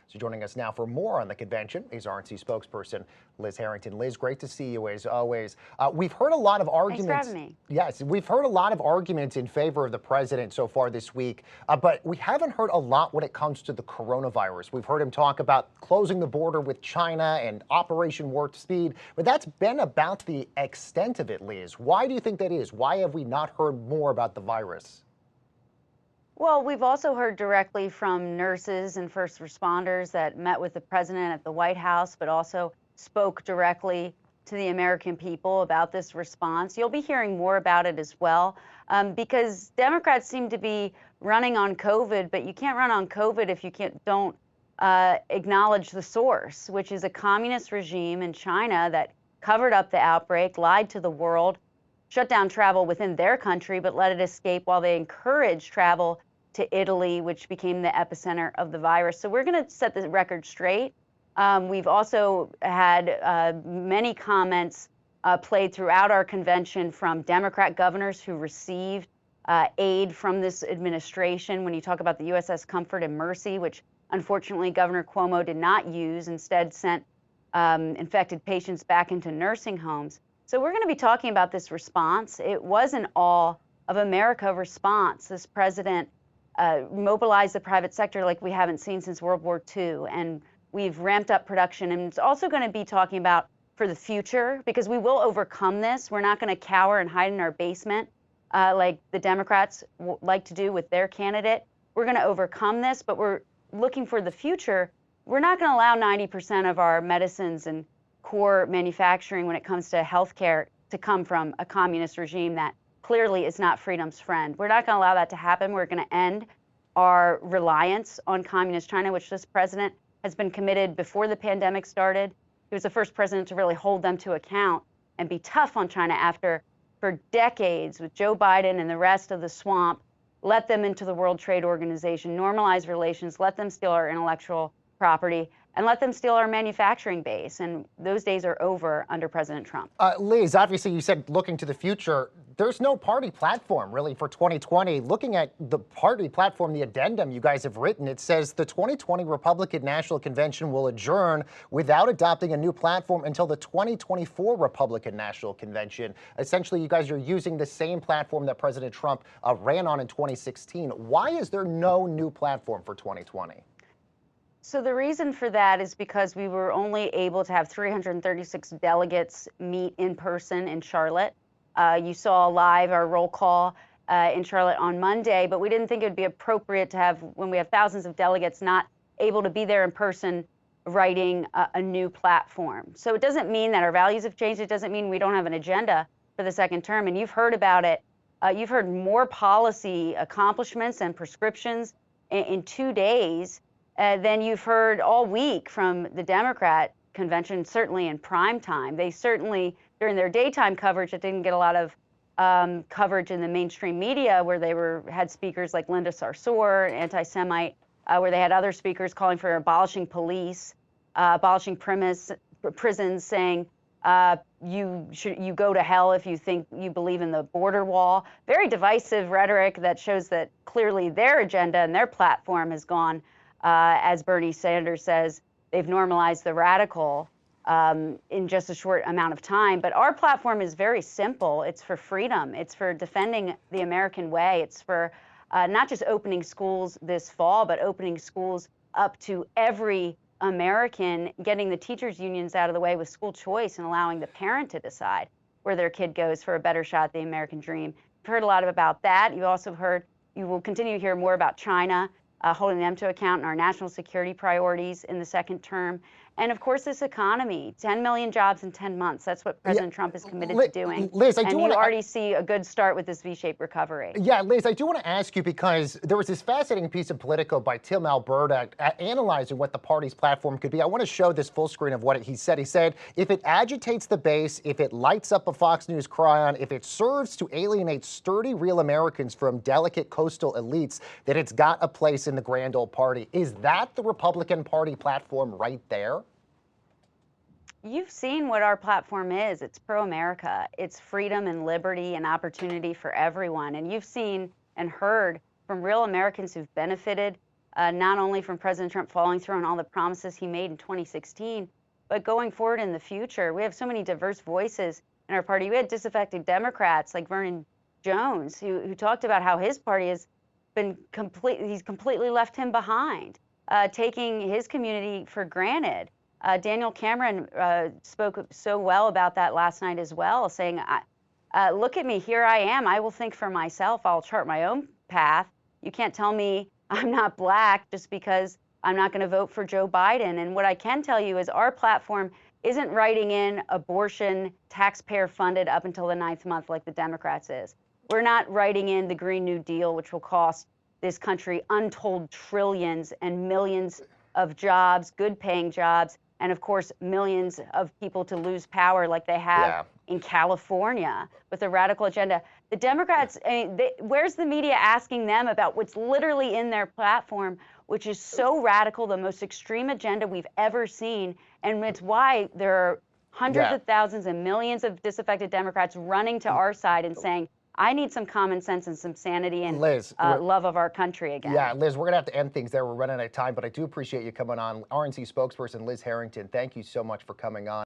So joining us now for more on the convention is RNC spokesperson Liz Harrington. Liz, great to see you as always. We've heard a lot of arguments. Thanks for having me. Yes, we've heard a lot of arguments in favor of the president so far this week, but we haven't heard a lot when it comes to the coronavirus. We've heard him talk about closing the border with China and Operation Warp Speed, but that's been about the extent of it, Liz. Why do you think that is? Why have we not heard more about the virus? Well, we've also heard directly from nurses and first responders that met with the president at the White House, but also spoke directly to the American people about this response. You'll be hearing more about it as well, because Democrats seem to be running on COVID, but you can't run on COVID if you don't acknowledge the source, which is a communist regime in China that covered up the outbreak, lied to the world, shut down travel within their country, but let it escape while they encouraged travel to Italy, which became the epicenter of the virus. So we're going to set the record straight. We've also had many comments played throughout our convention from Democrat governors who received aid from this administration. When you talk about the USS Comfort and Mercy, which unfortunately Governor Cuomo did not use, instead sent infected patients back into nursing homes. So we're going to be talking about this response. It was an all of America response. This president mobilized the private sector like we haven't seen since World War II, and we've ramped up production. And it's also going to be talking about for the future, because we will overcome this. We're not going to cower and hide in our basement like the Democrats like to do with their candidate. We're going to overcome this, but we're looking for the future. We're not going to allow 90% of our medicines and core manufacturing when it comes to healthcare to come from a communist regime that clearly is not freedom's friend. We're not going to allow that to happen. We're going to end our reliance on communist China, which this president has been committed before the pandemic started. He was the first president to really hold them to account and be tough on China after, for decades, with Joe Biden and the rest of the swamp, let them into the World Trade Organization, normalize relations, let them steal our intellectual property, and let them steal our manufacturing base. And those days are over under President Trump. Liz, obviously you said looking to the future. There's no party platform really for 2020. Looking at the party platform, the addendum you guys have written, it says the 2020 Republican National Convention will adjourn without adopting a new platform until the 2024 Republican National Convention. Essentially, you guys are using the same platform that President Trump ran on in 2016. Why is there no new platform for 2020? So the reason for that is because we were only able to have 336 delegates meet in person in Charlotte. You saw live our roll call in Charlotte on Monday, but we didn't think it would be appropriate to have, when we have thousands of delegates not able to be there in person, writing a new platform. So it doesn't mean that our values have changed. It doesn't mean we don't have an agenda for the second term. And you've heard about it. You've heard more policy accomplishments and prescriptions in 2 days than you've heard all week from the Democrat convention, certainly in prime time. They certainly, during their daytime coverage, it didn't get a lot of coverage in the mainstream media, where they had speakers like Linda Sarsour, an anti-Semite, where they had other speakers calling for abolishing police, abolishing prisons, saying you go to hell if you think you believe in the border wall. Very divisive rhetoric that shows that clearly their agenda and their platform has gone, as Bernie Sanders says, they've normalized the radical in just a short amount of time. But our platform is very simple. It's for freedom. It's for defending the American way. It's for not just opening schools this fall, but opening schools up to every American, getting the teachers' unions out of the way with school choice and allowing the parent to decide where their kid goes for a better shot at the American dream. You've heard a lot about that. You also heard, you will continue to hear more about China, holding them to account in our national security priorities in the second term. And of course, this economy, 10 million jobs in 10 months. That's what President Trump is committed to doing. Liz, and you already see a good start with this V-shaped recovery. Yeah, Liz, I do want to ask you, because there was this fascinating piece of Politico by Tim Alberta analyzing what the party's platform could be. I want to show this full screen of what he said. He said, if it agitates the base, if it lights up a Fox News cryon, if it serves to alienate sturdy real Americans from delicate coastal elites, that it's got a place in the grand old party. Is that the Republican Party platform right there? You've seen what our platform is. It's pro-America. It's freedom and liberty and opportunity for everyone. And you've seen and heard from real Americans who've benefited not only from President Trump following through on all the promises he made in 2016, but going forward in the future. We have so many diverse voices in our party. We had disaffected Democrats like Vernon Jones, who talked about how his party has been he's completely left him behind, taking his community for granted. Daniel Cameron spoke so well about that last night as well, saying, look at me, here I am. I will think for myself. I'll chart my own path. You can't tell me I'm not black just because I'm not going to vote for Joe Biden. And what I can tell you is our platform isn't writing in abortion taxpayer funded up until the 9th month like the Democrats is. We're not writing in the Green New Deal, which will cost this country untold trillions and millions of jobs, good paying jobs, and of course, millions of people to lose power like they have in California with a radical agenda. The Democrats, where's the media asking them about what's literally in their platform, which is so radical, the most extreme agenda we've ever seen. And it's why there are hundreds of thousands and millions of disaffected Democrats running to our side and saying, I need some common sense and some sanity and Liz, love of our country again. Yeah, Liz, we're going to have to end things there. We're running out of time, but I do appreciate you coming on. RNC spokesperson Liz Harrington, thank you so much for coming on.